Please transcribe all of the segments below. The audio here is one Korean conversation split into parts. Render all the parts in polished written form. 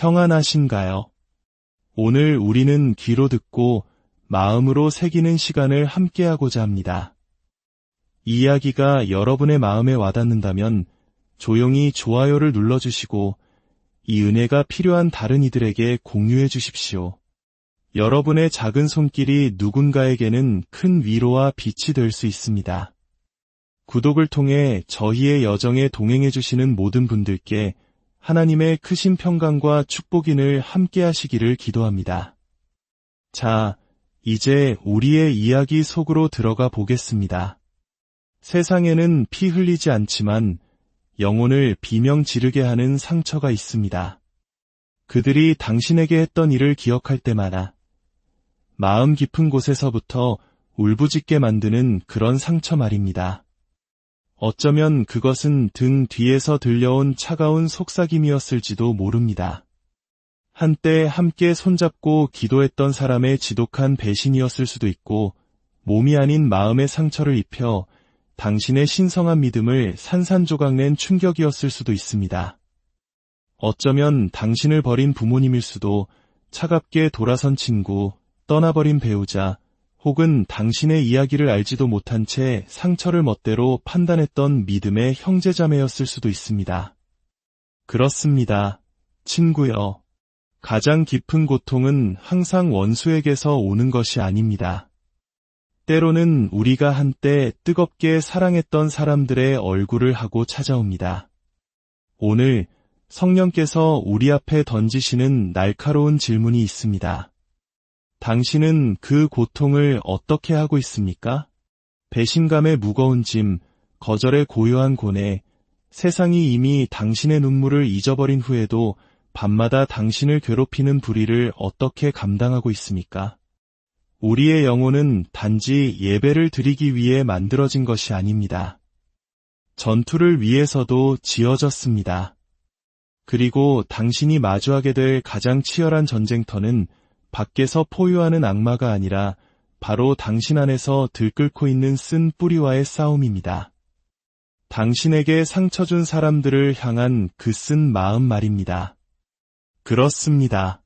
평안하신가요? 오늘 우리는 귀로 듣고 마음으로 새기는 시간을 함께하고자 합니다. 이 이야기가 여러분의 마음에 와닿는다면 조용히 좋아요를 눌러주시고 이 은혜가 필요한 다른 이들에게 공유해 주십시오. 여러분의 작은 손길이 누군가에게는 큰 위로와 빛이 될 수 있습니다. 구독을 통해 저희의 여정에 동행해 주시는 모든 분들께 하나님의 크신 평강과 축복인을 함께 하시기를 기도합니다. 자, 이제 우리의 이야기 속으로 들어가 보겠습니다. 세상에는 피 흘리지 않지만 영혼을 비명 지르게 하는 상처가 있습니다. 그들이 당신에게 했던 일을 기억할 때마다 마음 깊은 곳에서부터 울부짖게 만드는 그런 상처 말입니다. 어쩌면 그것은 등 뒤에서 들려온 차가운 속삭임이었을지도 모릅니다. 한때 함께 손잡고 기도했던 사람의 지독한 배신이었을 수도 있고 몸이 아닌 마음의 상처를 입혀 당신의 신성한 믿음을 산산조각낸 충격이었을 수도 있습니다. 어쩌면 당신을 버린 부모님일 수도, 차갑게 돌아선 친구, 떠나버린 배우자, 혹은 당신의 이야기를 알지도 못한 채 상처를 멋대로 판단했던 믿음의 형제자매였을 수도 있습니다. 그렇습니다. 친구여. 가장 깊은 고통은 항상 원수에게서 오는 것이 아닙니다. 때로는 우리가 한때 뜨겁게 사랑했던 사람들의 얼굴을 하고 찾아옵니다. 오늘 성령께서 우리 앞에 던지시는 날카로운 질문이 있습니다. 당신은 그 고통을 어떻게 하고 있습니까? 배신감의 무거운 짐, 거절의 고요한 고뇌, 세상이 이미 당신의 눈물을 잊어버린 후에도 밤마다 당신을 괴롭히는 불의를 어떻게 감당하고 있습니까? 우리의 영혼은 단지 예배를 드리기 위해 만들어진 것이 아닙니다. 전투를 위해서도 지어졌습니다. 그리고 당신이 마주하게 될 가장 치열한 전쟁터는 밖에서 포효하는 악마가 아니라 바로 당신 안에서 들끓고 있는 쓴 뿌리와의 싸움입니다. 당신에게 상처 준 사람들을 향한 그 쓴 마음 말입니다. 그렇습니다.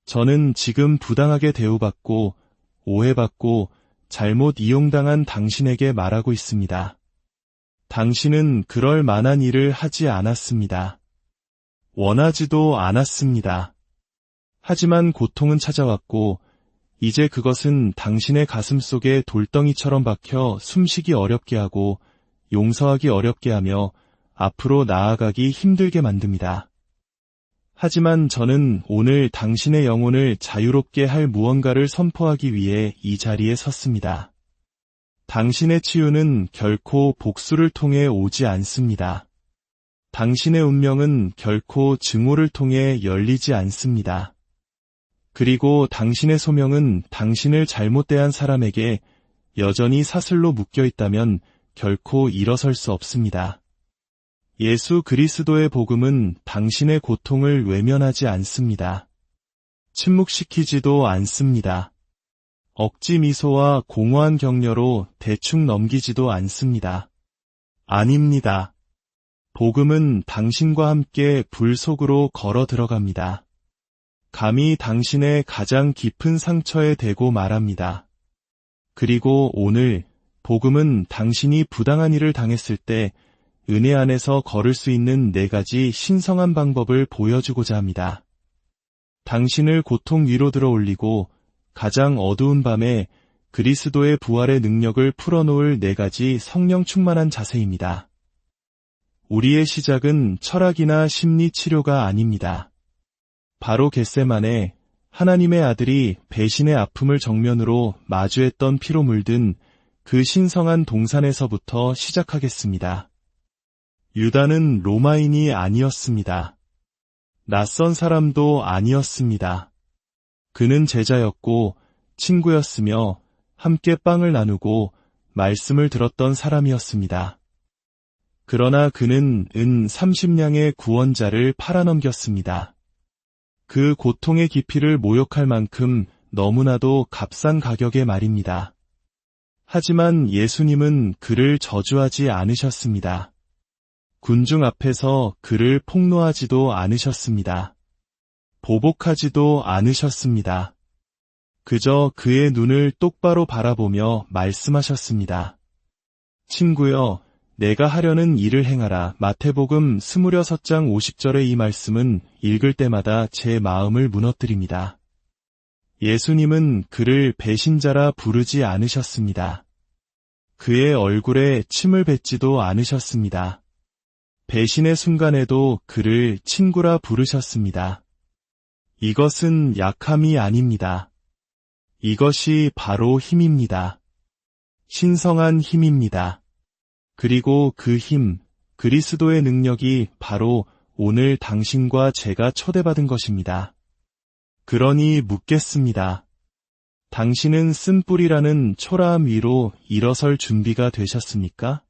저는 지금 부당하게 대우받고 오해받고 잘못 이용당한 당신에게 말하고 있습니다. 당신은 그럴 만한 일을 하지 않았습니다. 원하지도 않았습니다. 하지만 고통은 찾아왔고 이제 그것은 당신의 가슴 속에 돌덩이처럼 박혀 숨쉬기 어렵게 하고 용서하기 어렵게 하며 앞으로 나아가기 힘들게 만듭니다. 하지만 저는 오늘 당신의 영혼을 자유롭게 할 무언가를 선포하기 위해 이 자리에 섰습니다. 당신의 치유는 결코 복수를 통해 오지 않습니다. 당신의 운명은 결코 증오를 통해 열리지 않습니다. 그리고 당신의 소명은 당신을 잘못 대한 사람에게 여전히 사슬로 묶여 있다면 결코 일어설 수 없습니다. 예수 그리스도의 복음은 당신의 고통을 외면하지 않습니다. 침묵시키지도 않습니다. 억지 미소와 공허한 격려로 대충 넘기지도 않습니다. 아닙니다. 복음은 당신과 함께 불 속으로 걸어 들어갑니다. 감히 당신의 가장 깊은 상처에 대고 말합니다. 그리고 오늘 복음은 당신이 부당한 일을 당했을 때 은혜 안에서 걸을 수 있는 4가지 신성한 방법을 보여주고자 합니다. 당신을 고통 위로 들어 올리고 가장 어두운 밤에 그리스도의 부활의 능력을 풀어놓을 4가지 성령 충만한 자세입니다. 우리의 시작은 철학이나 심리 치료가 아닙니다. 바로 겟세마네 하나님의 아들이 배신의 아픔을 정면으로 마주했던 피로 물든 그 신성한 동산에서부터 시작하겠습니다. 유다는 로마인이 아니었습니다. 낯선 사람도 아니었습니다. 그는 제자였고 친구였으며 함께 빵을 나누고 말씀을 들었던 사람이었습니다. 그러나 그는 은 30냥의 구원자를 팔아넘겼습니다. 그 고통의 깊이를 모욕할 만큼 너무나도 값싼 가격의 말입니다. 하지만 예수님은 그를 저주하지 않으셨습니다. 군중 앞에서 그를 폭로하지도 않으셨습니다. 보복하지도 않으셨습니다. 그저 그의 눈을 똑바로 바라보며 말씀하셨습니다. 친구여, 내가 하려는 일을 행하라. 마태복음 26장 50절의 이 말씀은 읽을 때마다 제 마음을 무너뜨립니다. 예수님은 그를 배신자라 부르지 않으셨습니다. 그의 얼굴에 침을 뱉지도 않으셨습니다. 배신의 순간에도 그를 친구라 부르셨습니다. 이것은 약함이 아닙니다. 이것이 바로 힘입니다. 신성한 힘입니다. 그리고 그 힘, 그리스도의 능력이 바로 오늘 당신과 제가 초대받은 것입니다. 그러니 묻겠습니다. 당신은 쓴뿌리라는 초라함 위로 일어설 준비가 되셨습니까?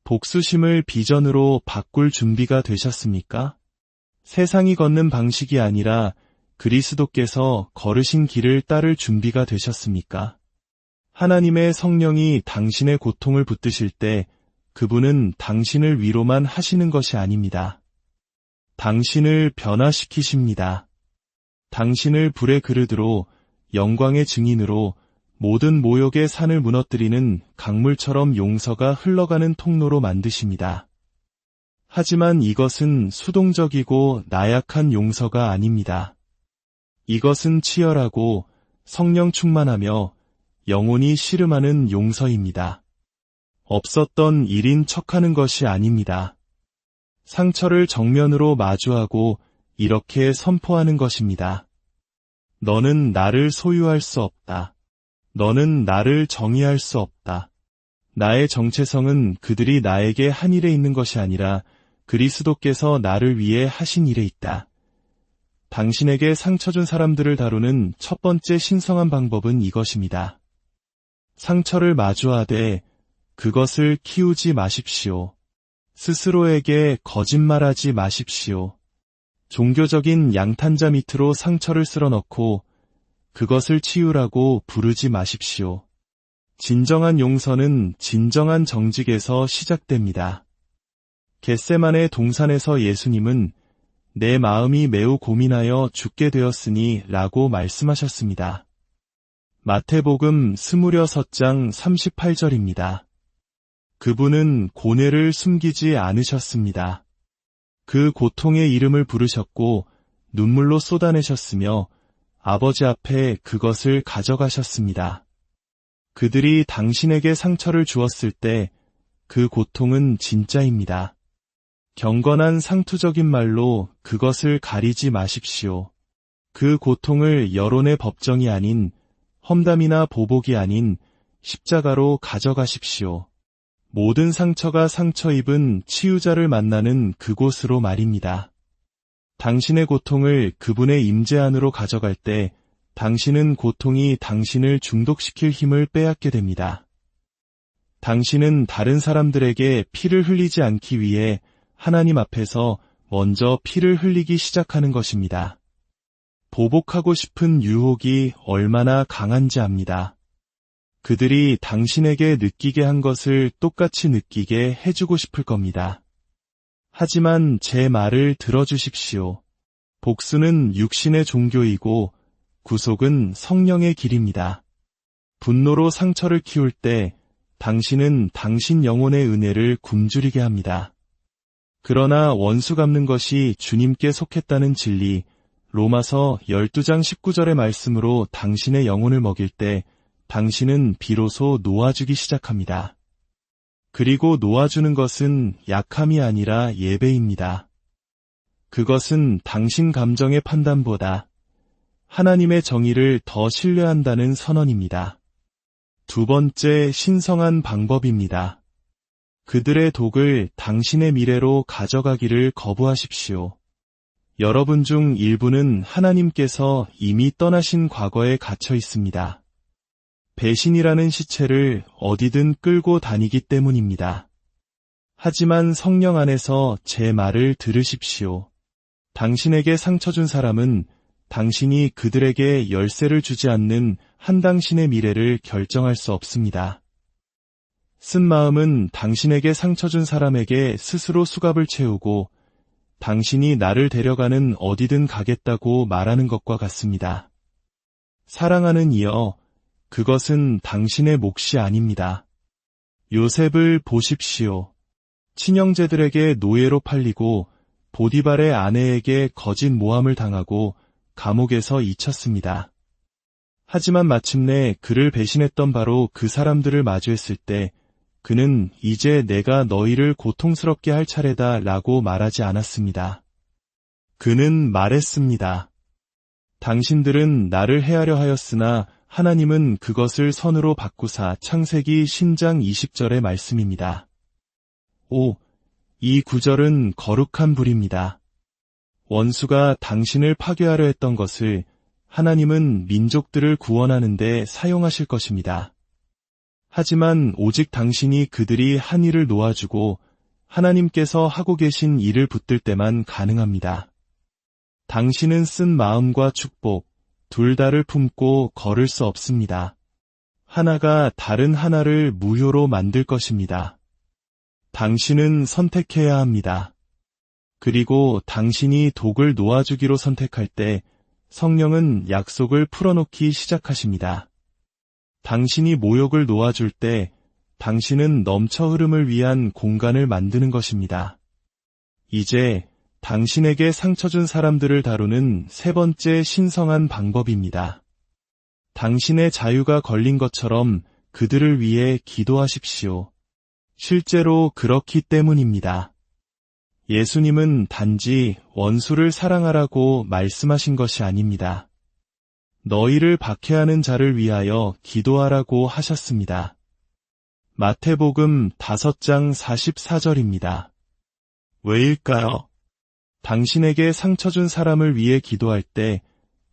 복수심을 비전으로 바꿀 준비가 되셨습니까? 세상이 걷는 방식이 아니라 그리스도께서 걸으신 길을 따를 준비가 되셨습니까? 하나님의 성령이 당신의 고통을 붙드실 때 그분은 당신을 위로만 하시는 것이 아닙니다. 당신을 변화시키십니다. 당신을 불의 그릇으로 영광의 증인으로 모든 모욕의 산을 무너뜨리는 강물처럼 용서가 흘러가는 통로로 만드십니다. 하지만 이것은 수동적이고 나약한 용서가 아닙니다. 이것은 치열하고 성령 충만하며 영혼이 씨름하는 용서입니다. 없었던 일인 척하는 것이 아닙니다. 상처를 정면으로 마주하고 이렇게 선포하는 것입니다. 너는 나를 소유할 수 없다. 너는 나를 정의할 수 없다. 나의 정체성은 그들이 나에게 한 일에 있는 것이 아니라 그리스도께서 나를 위해 하신 일에 있다. 당신에게 상처 준 사람들을 다루는 첫 번째 신성한 방법은 이것입니다. 상처를 마주하되 그것을 키우지 마십시오. 스스로에게 거짓말하지 마십시오. 종교적인 양탄자 밑으로 상처를 쓸어넣고 그것을 치유라고 부르지 마십시오. 진정한 용서는 진정한 정직에서 시작됩니다. 겟세마네 동산에서 예수님은 내 마음이 매우 고민하여 죽게 되었으니 라고 말씀하셨습니다. 마태복음 26장 38절입니다. 그분은 고뇌를 숨기지 않으셨습니다. 그 고통의 이름을 부르셨고 눈물로 쏟아내셨으며 아버지 앞에 그것을 가져가셨습니다. 그들이 당신에게 상처를 주었을 때 그 고통은 진짜입니다. 경건한 상투적인 말로 그것을 가리지 마십시오. 그 고통을 여론의 법정이 아닌 험담이나 보복이 아닌 십자가로 가져가십시오. 모든 상처가 상처 입은 치유자를 만나는 그곳으로 말입니다. 당신의 고통을 그분의 임재 안으로 가져갈 때 당신은 고통이 당신을 중독시킬 힘을 빼앗게 됩니다. 당신은 다른 사람들에게 피를 흘리지 않기 위해 하나님 앞에서 먼저 피를 흘리기 시작하는 것입니다. 보복하고 싶은 유혹이 얼마나 강한지 압니다. 그들이 당신에게 느끼게 한 것을 똑같이 느끼게 해주고 싶을 겁니다. 하지만 제 말을 들어주십시오. 복수는 육신의 종교이고 구속은 성령의 길입니다. 분노로 상처를 키울 때 당신은 당신 영혼의 은혜를 굶주리게 합니다. 그러나 원수 갚는 것이 주님께 속했다는 진리, 로마서 12장 19절의 말씀으로 당신의 영혼을 먹일 때 당신은 비로소 놓아주기 시작합니다. 그리고 놓아주는 것은 약함이 아니라 예배입니다. 그것은 당신 감정의 판단보다 하나님의 정의를 더 신뢰한다는 선언입니다. 두 번째 신성한 방법입니다. 그들의 독을 당신의 미래로 가져가기를 거부하십시오. 여러분 중 일부는 하나님께서 이미 떠나신 과거에 갇혀 있습니다. 배신이라는 시체를 어디든 끌고 다니기 때문입니다. 하지만 성령 안에서 제 말을 들으십시오. 당신에게 상처 준 사람은 당신이 그들에게 열쇠를 주지 않는 한 당신의 미래를 결정할 수 없습니다. 쓴 마음은 당신에게 상처 준 사람에게 스스로 수갑을 채우고 당신이 나를 데려가는 어디든 가겠다고 말하는 것과 같습니다. 사랑하는 이여, 그것은 당신의 몫이 아닙니다. 요셉을 보십시오. 친형제들에게 노예로 팔리고 보디발의 아내에게 거짓 모함을 당하고 감옥에서 잊혔습니다. 하지만 마침내 그를 배신했던 바로 그 사람들을 마주했을 때 그는 이제 내가 너희를 고통스럽게 할 차례다 라고 말하지 않았습니다. 그는 말했습니다. 당신들은 나를 해하려 하였으나 하나님은 그것을 선으로 바꾸사. 창세기 10장 20절의 말씀입니다. 이 구절은 거룩한 불입니다. 원수가 당신을 파괴하려 했던 것을 하나님은 민족들을 구원하는 데 사용하실 것입니다. 하지만 오직 당신이 그들이 한 일을 놓아주고 하나님께서 하고 계신 일을 붙들 때만 가능합니다. 당신은 쓴 마음과 축복, 둘 다를 품고 걸을 수 없습니다. 하나가 다른 하나를 무효로 만들 것입니다. 당신은 선택해야 합니다. 그리고 당신이 독을 놓아주기로 선택할 때 성령은 약속을 풀어놓기 시작하십니다. 당신이 모욕을 놓아줄 때 당신은 넘쳐 흐름을 위한 공간을 만드는 것입니다. 이제 당신에게 상처 준 사람들을 다루는 세 번째 신성한 방법입니다. 당신의 자유가 걸린 것처럼 그들을 위해 기도하십시오. 실제로 그렇기 때문입니다. 예수님은 단지 원수를 사랑하라고 말씀하신 것이 아닙니다. 너희를 박해하는 자를 위하여 기도하라고 하셨습니다. 마태복음 5장 44절입니다. 왜일까요? 당신에게 상처 준 사람을 위해 기도할 때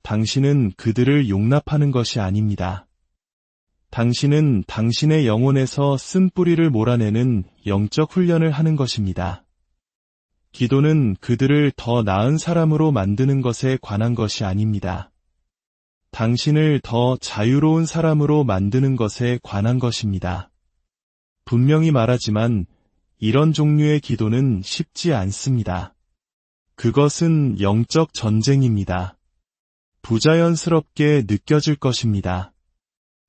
당신은 그들을 용납하는 것이 아닙니다. 당신은 당신의 영혼에서 쓴뿌리를 몰아내는 영적 훈련을 하는 것입니다. 기도는 그들을 더 나은 사람으로 만드는 것에 관한 것이 아닙니다. 당신을 더 자유로운 사람으로 만드는 것에 관한 것입니다. 분명히 말하지만 이런 종류의 기도는 쉽지 않습니다. 그것은 영적 전쟁입니다. 부자연스럽게 느껴질 것입니다.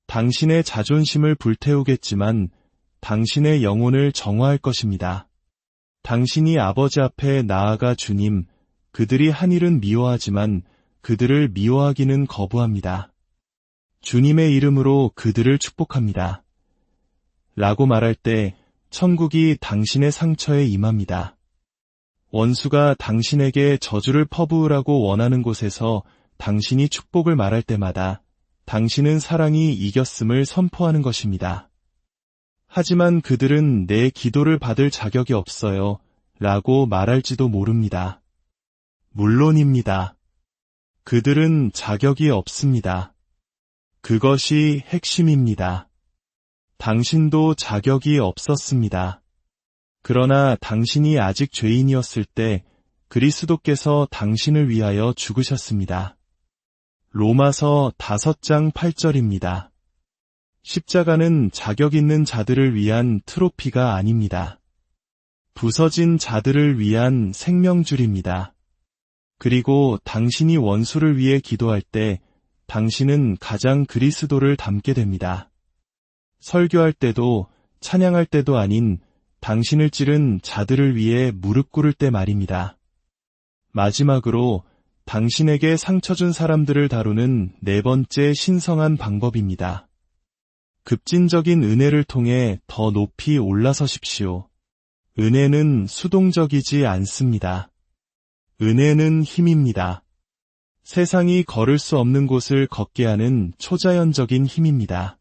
당신의 자존심을 불태우겠지만 당신의 영혼을 정화할 것입니다. 당신이 아버지 앞에 나아가 주님, 그들이 한 일은 미워하지만 그들을 미워하기는 거부합니다. 주님의 이름으로 그들을 축복합니다. 라고 말할 때 천국이 당신의 상처에 임합니다. 원수가 당신에게 저주를 퍼부으라고 원하는 곳에서 당신이 축복을 말할 때마다 당신은 사랑이 이겼음을 선포하는 것입니다. 하지만 그들은 내 기도를 받을 자격이 없어요 라고 말할지도 모릅니다. 물론입니다. 그들은 자격이 없습니다. 그것이 핵심입니다. 당신도 자격이 없었습니다. 그러나 당신이 아직 죄인이었을 때 그리스도께서 당신을 위하여 죽으셨습니다. 로마서 5장 8절입니다. 십자가는 자격 있는 자들을 위한 트로피가 아닙니다. 부서진 자들을 위한 생명줄입니다. 그리고 당신이 원수를 위해 기도할 때 당신은 가장 그리스도를 닮게 됩니다. 설교할 때도 찬양할 때도 아닌 당신을 찌른 자들을 위해 무릎 꿇을 때 말입니다. 마지막으로 당신에게 상처 준 사람들을 다루는 네 번째 신성한 방법입니다. 급진적인 은혜를 통해 더 높이 올라서십시오. 은혜는 수동적이지 않습니다. 은혜는 힘입니다. 세상이 걸을 수 없는 곳을 걷게 하는 초자연적인 힘입니다.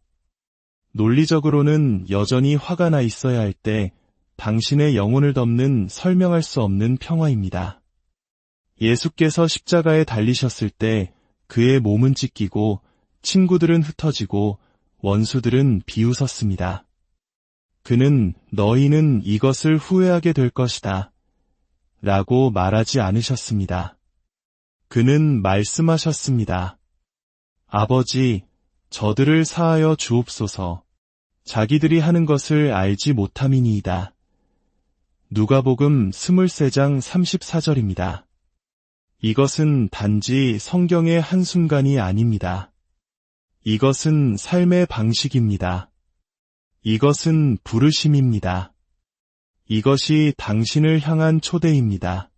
논리적으로는 여전히 화가 나 있어야 할 때 당신의 영혼을 덮는 설명할 수 없는 평화입니다. 예수께서 십자가에 달리셨을 때 그의 몸은 찢기고 친구들은 흩어지고 원수들은 비웃었습니다. 그는 너희는 이것을 후회하게 될 것이다 라고 말하지 않으셨습니다. 그는 말씀하셨습니다. 아버지, 저들을 사하여 주옵소서. 자기들이 하는 것을 알지 못함이니이다. 누가복음 23장 34절입니다. 이것은 단지 성경의 한순간이 아닙니다. 이것은 삶의 방식입니다. 이것은 부르심입니다. 이것이 당신을 향한 초대입니다.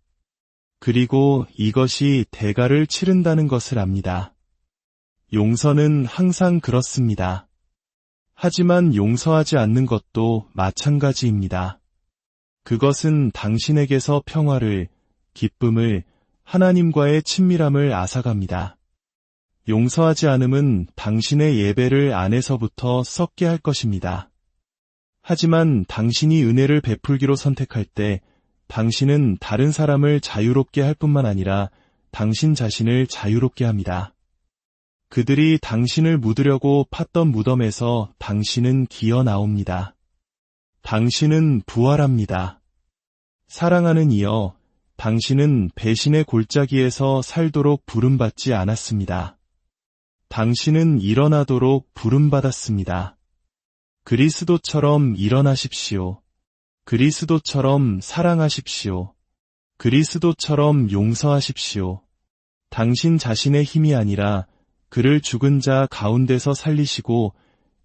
그리고 이것이 대가를 치른다는 것을 압니다. 용서는 항상 그렇습니다. 하지만 용서하지 않는 것도 마찬가지입니다. 그것은 당신에게서 평화를, 기쁨을, 하나님과의 친밀함을 앗아갑니다. 용서하지 않음은 당신의 예배를 안에서부터 썩게 할 것입니다. 하지만 당신이 은혜를 베풀기로 선택할 때 당신은 다른 사람을 자유롭게 할 뿐만 아니라 당신 자신을 자유롭게 합니다. 그들이 당신을 묻으려고 팠던 무덤에서 당신은 기어 나옵니다. 당신은 부활합니다. 사랑하는 이여, 당신은 배신의 골짜기에서 살도록 부름받지 않았습니다. 당신은 일어나도록 부름받았습니다. 그리스도처럼 일어나십시오. 그리스도처럼 사랑하십시오. 그리스도처럼 용서하십시오. 당신 자신의 힘이 아니라 그를 죽은 자 가운데서 살리시고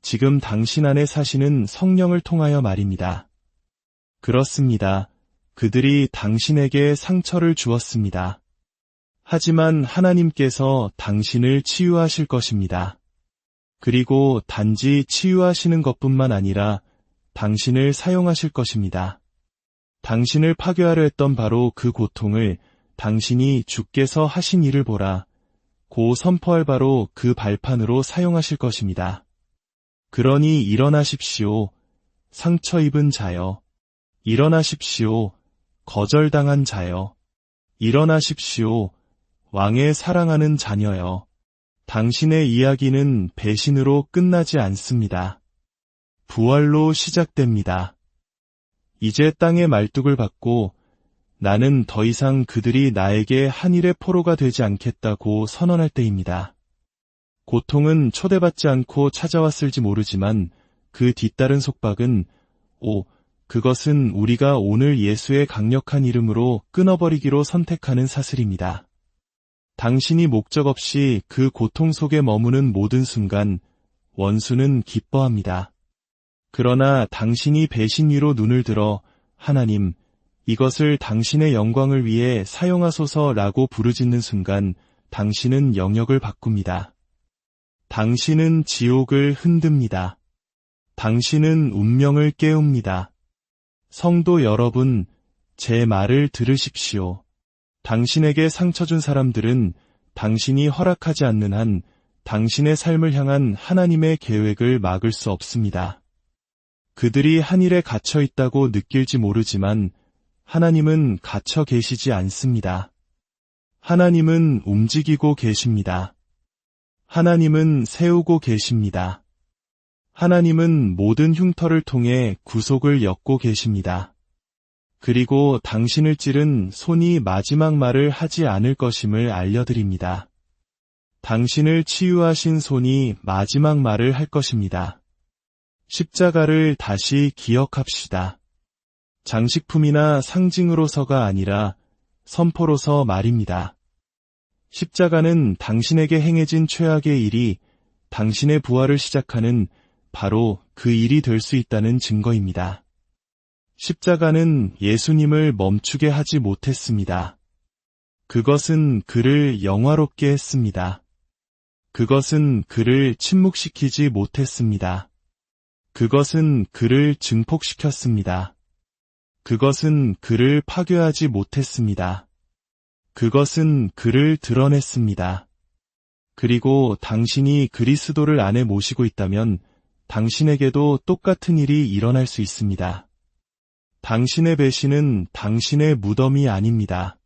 지금 당신 안에 사시는 성령을 통하여 말입니다. 그렇습니다. 그들이 당신에게 상처를 주었습니다. 하지만 하나님께서 당신을 치유하실 것입니다. 그리고 단지 치유하시는 것뿐만 아니라 당신을 사용하실 것입니다. 당신을 파괴하려 했던 바로 그 고통을 당신이 주께서 하신 일을 보라. 고 선포할 바로 그 발판으로 사용하실 것입니다. 그러니 일어나십시오. 상처 입은 자여. 일어나십시오. 거절당한 자여. 일어나십시오. 왕의 사랑하는 자녀여. 당신의 이야기는 배신으로 끝나지 않습니다. 부활로 시작됩니다. 이제 땅의 말뚝을 받고 나는 더 이상 그들이 나에게 한일의 포로가 되지 않겠다고 선언할 때입니다. 고통은 초대받지 않고 찾아왔을지 모르지만 그 뒤따른 속박은 그것은 우리가 오늘 예수의 강력한 이름으로 끊어버리기로 선택하는 사슬입니다. 당신이 목적 없이 그 고통 속에 머무는 모든 순간 원수는 기뻐합니다. 그러나 당신이 배신 위로 눈을 들어 하나님, 이것을 당신의 영광을 위해 사용하소서라고 부르짖는 순간 당신은 영역을 바꿉니다. 당신은 지옥을 흔듭니다. 당신은 운명을 깨웁니다. 성도 여러분, 제 말을 들으십시오. 당신에게 상처 준 사람들은 당신이 허락하지 않는 한 당신의 삶을 향한 하나님의 계획을 막을 수 없습니다. 그들이 한 일에 갇혀 있다고 느낄지 모르지만 하나님은 갇혀 계시지 않습니다. 하나님은 움직이고 계십니다. 하나님은 세우고 계십니다. 하나님은 모든 흉터를 통해 구속을 엮고 계십니다. 그리고 당신을 찌른 손이 마지막 말을 하지 않을 것임을 알려드립니다. 당신을 치유하신 손이 마지막 말을 할 것입니다. 십자가를 다시 기억합시다. 장식품이나 상징으로서가 아니라 선포로서 말입니다. 십자가는 당신에게 행해진 최악의 일이 당신의 부활을 시작하는 바로 그 일이 될 수 있다는 증거입니다. 십자가는 예수님을 멈추게 하지 못했습니다. 그것은 그를 영화롭게 했습니다. 그것은 그를 침묵시키지 못했습니다. 그것은 그를 증폭시켰습니다. 그것은 그를 파괴하지 못했습니다. 그것은 그를 드러냈습니다. 그리고 당신이 그리스도를 안에 모시고 있다면 당신에게도 똑같은 일이 일어날 수 있습니다. 당신의 배신은 당신의 무덤이 아닙니다.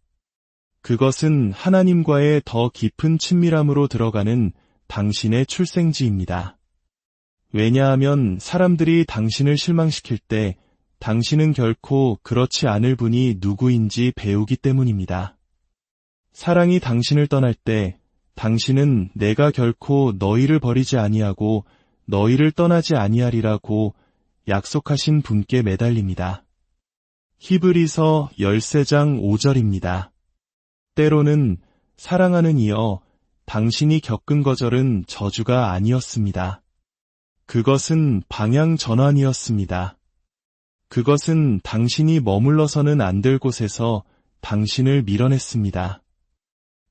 그것은 하나님과의 더 깊은 친밀함으로 들어가는 당신의 출생지입니다. 왜냐하면 사람들이 당신을 실망시킬 때 당신은 결코 그렇지 않을 분이 누구인지 배우기 때문입니다. 사랑이 당신을 떠날 때 당신은 내가 결코 너희를 버리지 아니하고 너희를 떠나지 아니하리라고 약속하신 분께 매달립니다. 히브리서 13장 5절입니다. 때로는 사랑하는 이여, 당신이 겪은 거절은 저주가 아니었습니다. 그것은 방향 전환이었습니다. 그것은 당신이 머물러서는 안 될 곳에서 당신을 밀어냈습니다.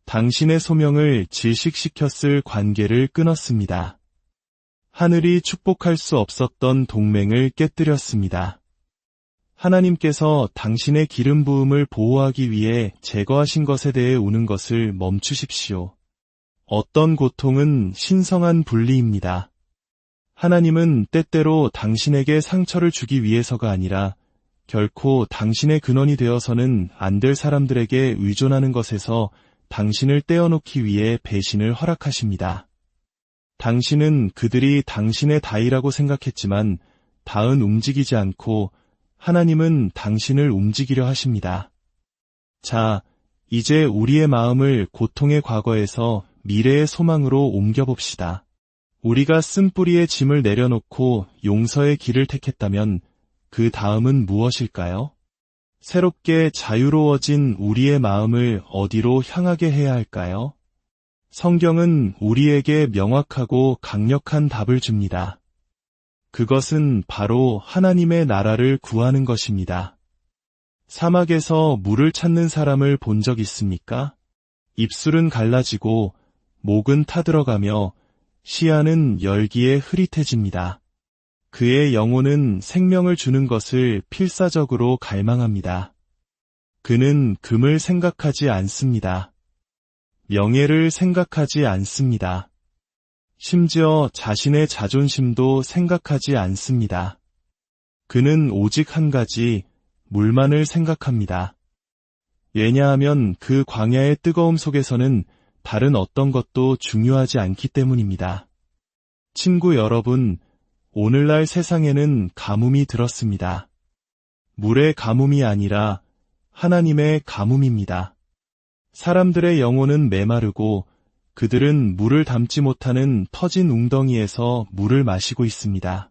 당신의 소명을 질식시켰을 관계를 끊었습니다. 하늘이 축복할 수 없었던 동맹을 깨뜨렸습니다. 하나님께서 당신의 기름 부음을 보호하기 위해 제거하신 것에 대해 우는 것을 멈추십시오. 어떤 고통은 신성한 분리입니다. 하나님은 때때로 당신에게 상처를 주기 위해서가 아니라 결코 당신의 근원이 되어서는 안 될 사람들에게 의존하는 것에서 당신을 떼어놓기 위해 배신을 허락하십니다. 당신은 그들이 당신의 다이라고 생각했지만 다은 움직이지 않고 하나님은 당신을 움직이려 하십니다. 자, 이제 우리의 마음을 고통의 과거에서 미래의 소망으로 옮겨봅시다. 우리가 쓴뿌리의 짐을 내려놓고 용서의 길을 택했다면 그 다음은 무엇일까요? 새롭게 자유로워진 우리의 마음을 어디로 향하게 해야 할까요? 성경은 우리에게 명확하고 강력한 답을 줍니다. 그것은 바로 하나님의 나라를 구하는 것입니다. 사막에서 물을 찾는 사람을 본 적 있습니까? 입술은 갈라지고 목은 타들어가며 시야는 열기에 흐릿해집니다. 그의 영혼은 생명을 주는 것을 필사적으로 갈망합니다. 그는 금을 생각하지 않습니다. 명예를 생각하지 않습니다. 심지어 자신의 자존심도 생각하지 않습니다. 그는 오직 한 가지, 물만을 생각합니다. 왜냐하면 그 광야의 뜨거움 속에서는 다른 어떤 것도 중요하지 않기 때문입니다. 친구 여러분, 오늘날 세상에는 가뭄이 들었습니다. 물의 가뭄이 아니라 하나님의 가뭄입니다. 사람들의 영혼은 메마르고 그들은 물을 담지 못하는 터진 웅덩이에서 물을 마시고 있습니다.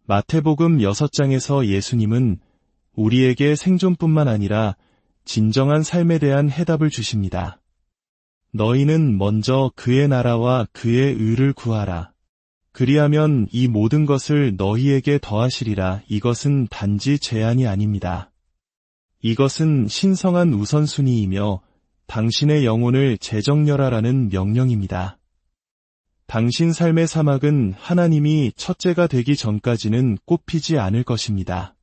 마태복음 6장에서 예수님은 우리에게 생존뿐만 아니라 진정한 삶에 대한 해답을 주십니다. 너희는 먼저 그의 나라와 그의 의를 구하라. 그리하면 이 모든 것을 너희에게 더하시리라. 이것은 단지 제안이 아닙니다. 이것은 신성한 우선순위이며 당신의 영혼을 재정렬하라는 명령입니다. 당신 삶의 사막은 하나님이 첫째가 되기 전까지는 꽃피지 않을 것입니다.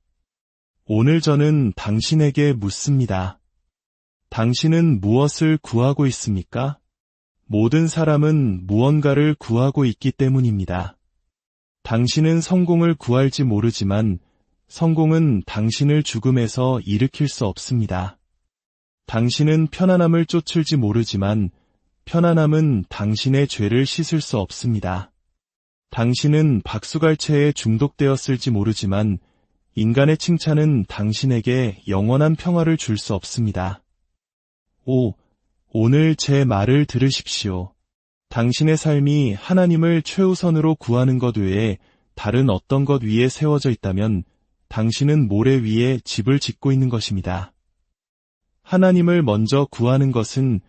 오늘 저는 당신에게 묻습니다. 당신은 무엇을 구하고 있습니까? 모든 사람은 무언가를 구하고 있기 때문입니다. 당신은 성공을 구할지 모르지만 성공은 당신을 죽음에서 일으킬 수 없습니다. 당신은 편안함을 쫓을지 모르지만 편안함은 당신의 죄를 씻을 수 없습니다. 당신은 박수갈채에 중독되었을지 모르지만 인간의 칭찬은 당신에게 영원한 평화를 줄 수 없습니다. 오늘 제 말을 들으십시오. 당신의 삶이 하나님을 최우선으로 구하는 것 외에 다른 어떤 것 위에 세워져 있다면 당신은 모래 위에 집을 짓고 있는 것입니다. 하나님을 먼저 구하는 것은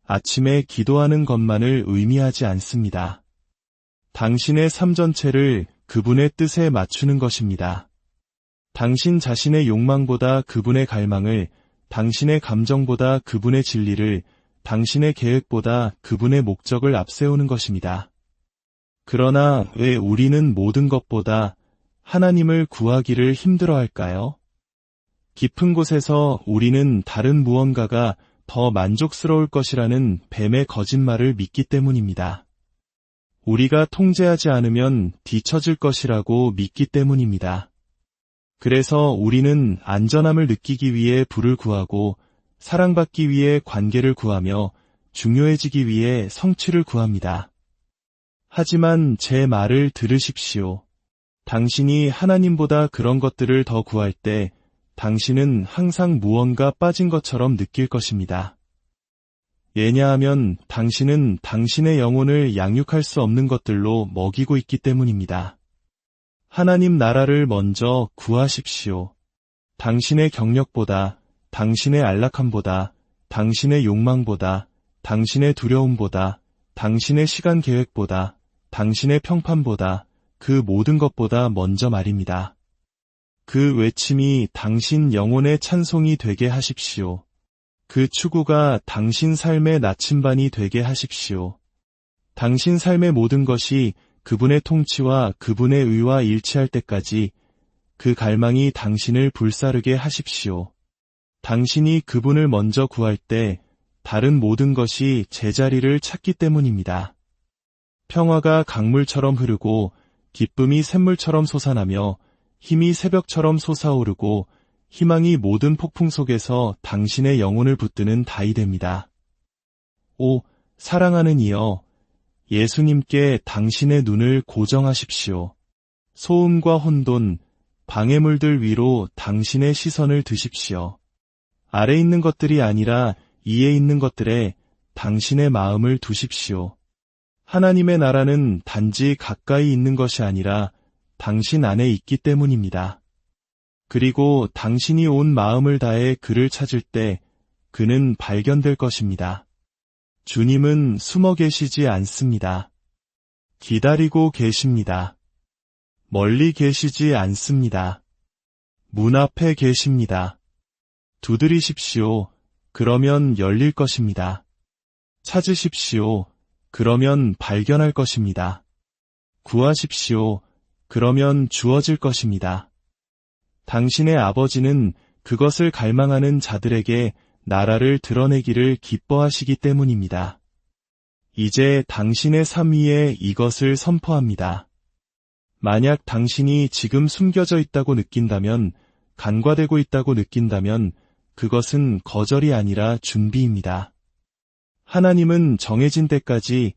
아침에 기도하는 것만을 의미하지 않습니다. 당신의 삶 전체를 그분의 뜻에 맞추는 것입니다. 당신 자신의 욕망보다 그분의 갈망을, 당신의 감정보다 그분의 진리를, 당신의 계획보다 그분의 목적을 앞세우는 것입니다. 그러나 왜 우리는 모든 것보다 하나님을 구하기를 힘들어할까요? 깊은 곳에서 우리는 다른 무언가가 더 만족스러울 것이라는 뱀의 거짓말을 믿기 때문입니다. 우리가 통제하지 않으면 뒤처질 것이라고 믿기 때문입니다. 그래서 우리는 안전함을 느끼기 위해 부를 구하고 사랑받기 위해 관계를 구하며 중요해지기 위해 성취를 구합니다. 하지만 제 말을 들으십시오. 당신이 하나님보다 그런 것들을 더 구할 때 당신은 항상 무언가 빠진 것처럼 느낄 것입니다. 왜냐하면 당신은 당신의 영혼을 양육할 수 없는 것들로 먹이고 있기 때문입니다. 하나님 나라를 먼저 구하십시오. 당신의 경력보다, 당신의 안락함보다, 당신의 욕망보다, 당신의 두려움보다, 당신의 시간 계획보다, 당신의 평판보다, 그 모든 것보다 먼저 말입니다. 그 외침이 당신 영혼의 찬송이 되게 하십시오. 그 추구가 당신 삶의 나침반이 되게 하십시오. 당신 삶의 모든 것이 그분의 통치와 그분의 의와 일치할 때까지 그 갈망이 당신을 불사르게 하십시오. 당신이 그분을 먼저 구할 때 다른 모든 것이 제자리를 찾기 때문입니다. 평화가 강물처럼 흐르고 기쁨이 샘물처럼 솟아나며 힘이 새벽처럼 솟아오르고 희망이 모든 폭풍 속에서 당신의 영혼을 붙드는 다이 됩니다. 오, 사랑하는 이여, 예수님께 당신의 눈을 고정하십시오. 소음과 혼돈, 방해물들 위로 당신의 시선을 드십시오. 아래 있는 것들이 아니라 위에 있는 것들에 당신의 마음을 두십시오. 하나님의 나라는 단지 가까이 있는 것이 아니라 당신 안에 있기 때문입니다. 그리고 당신이 온 마음을 다해 그를 찾을 때 그는 발견될 것입니다. 주님은 숨어 계시지 않습니다. 기다리고 계십니다. 멀리 계시지 않습니다. 문 앞에 계십니다. 두드리십시오. 그러면 열릴 것입니다. 찾으십시오. 그러면 발견할 것입니다. 구하십시오. 그러면 주어질 것입니다. 당신의 아버지는 그것을 갈망하는 자들에게 나라를 드러내기를 기뻐하시기 때문입니다. 이제 당신의 삶 위에 이것을 선포합니다. 만약 당신이 지금 숨겨져 있다고 느낀다면, 간과되고 있다고 느낀다면 그것은 거절이 아니라 준비입니다. 하나님은 정해진 때까지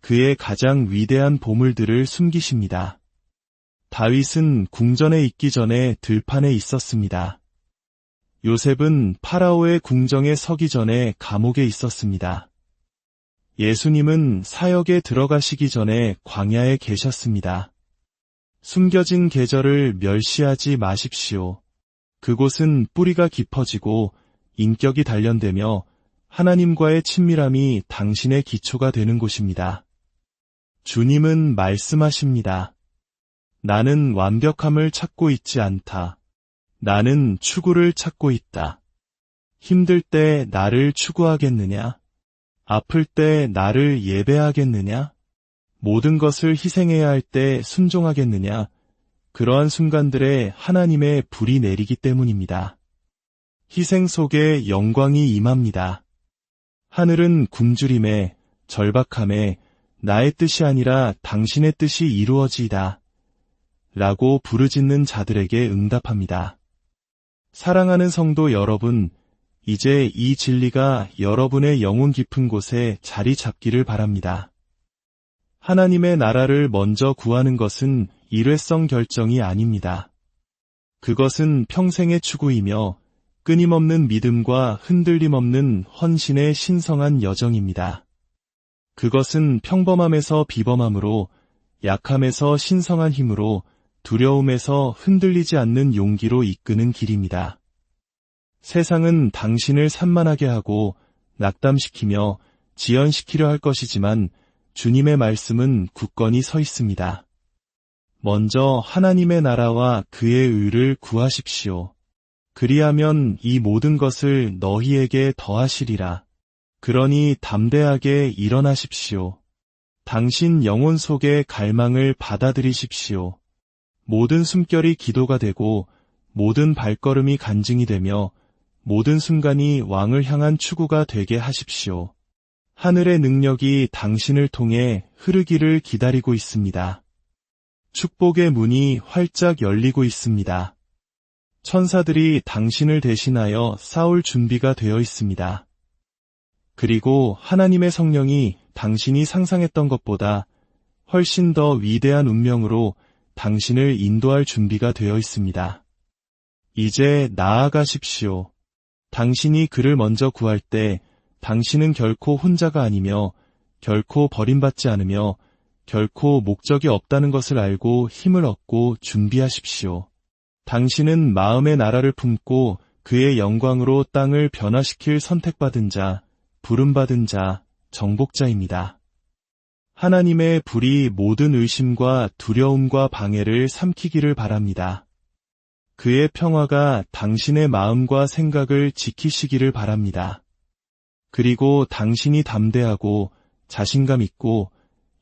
그의 가장 위대한 보물들을 숨기십니다. 다윗은 궁전에 있기 전에 들판에 있었습니다. 요셉은 파라오의 궁정에 서기 전에 감옥에 있었습니다. 예수님은 사역에 들어가시기 전에 광야에 계셨습니다. 숨겨진 계절을 멸시하지 마십시오. 그곳은 뿌리가 깊어지고 인격이 단련되며 하나님과의 친밀함이 당신의 기초가 되는 곳입니다. 주님은 말씀하십니다. 나는 완벽함을 찾고 있지 않다. 나는 추구를 찾고 있다. 힘들 때 나를 추구하겠느냐? 아플 때 나를 예배하겠느냐? 모든 것을 희생해야 할 때 순종하겠느냐? 그러한 순간들에 하나님의 불이 내리기 때문입니다. 희생 속에 영광이 임합니다. 하늘은 굶주림에, 절박함에 나의 뜻이 아니라 당신의 뜻이 이루어지이다. 라고 부르짖는 자들에게 응답합니다. 사랑하는 성도 여러분, 이제 이 진리가 여러분의 영혼 깊은 곳에 자리 잡기를 바랍니다. 하나님의 나라를 먼저 구하는 것은 일회성 결정이 아닙니다. 그것은 평생의 추구이며 끊임없는 믿음과 흔들림 없는 헌신의 신성한 여정입니다. 그것은 평범함에서 비범함으로, 약함에서 신성한 힘으로, 두려움에서 흔들리지 않는 용기로 이끄는 길입니다. 세상은 당신을 산만하게 하고 낙담시키며 지연시키려 할 것이지만 주님의 말씀은 굳건히 서 있습니다. 먼저 하나님의 나라와 그의 의를 구하십시오. 그리하면 이 모든 것을 너희에게 더하시리라. 그러니 담대하게 일어나십시오. 당신 영혼 속의 갈망을 받아들이십시오. 모든 숨결이 기도가 되고 모든 발걸음이 간증이 되며 모든 순간이 왕을 향한 추구가 되게 하십시오. 하늘의 능력이 당신을 통해 흐르기를 기다리고 있습니다. 축복의 문이 활짝 열리고 있습니다. 천사들이 당신을 대신하여 싸울 준비가 되어 있습니다. 그리고 하나님의 성령이 당신이 상상했던 것보다 훨씬 더 위대한 운명으로 당신을 인도할 준비가 되어 있습니다. 이제 나아가십시오. 당신이 그를 먼저 구할 때 당신은 결코 혼자가 아니며 결코 버림받지 않으며 결코 목적이 없다는 것을 알고 힘을 얻고 준비하십시오. 당신은 마음의 나라를 품고 그의 영광으로 땅을 변화시킬 선택받은 자, 부름받은 자, 정복자입니다. 하나님의 불이 모든 의심과 두려움과 방해를 삼키기를 바랍니다. 그의 평화가 당신의 마음과 생각을 지키시기를 바랍니다. 그리고 당신이 담대하고 자신감 있고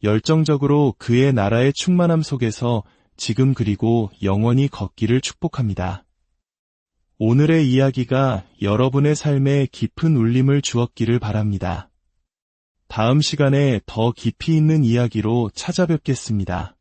열정적으로 그의 나라의 충만함 속에서 지금 그리고 영원히 걷기를 축복합니다. 오늘의 이야기가 여러분의 삶에 깊은 울림을 주었기를 바랍니다. 다음 시간에 더 깊이 있는 이야기로 찾아뵙겠습니다.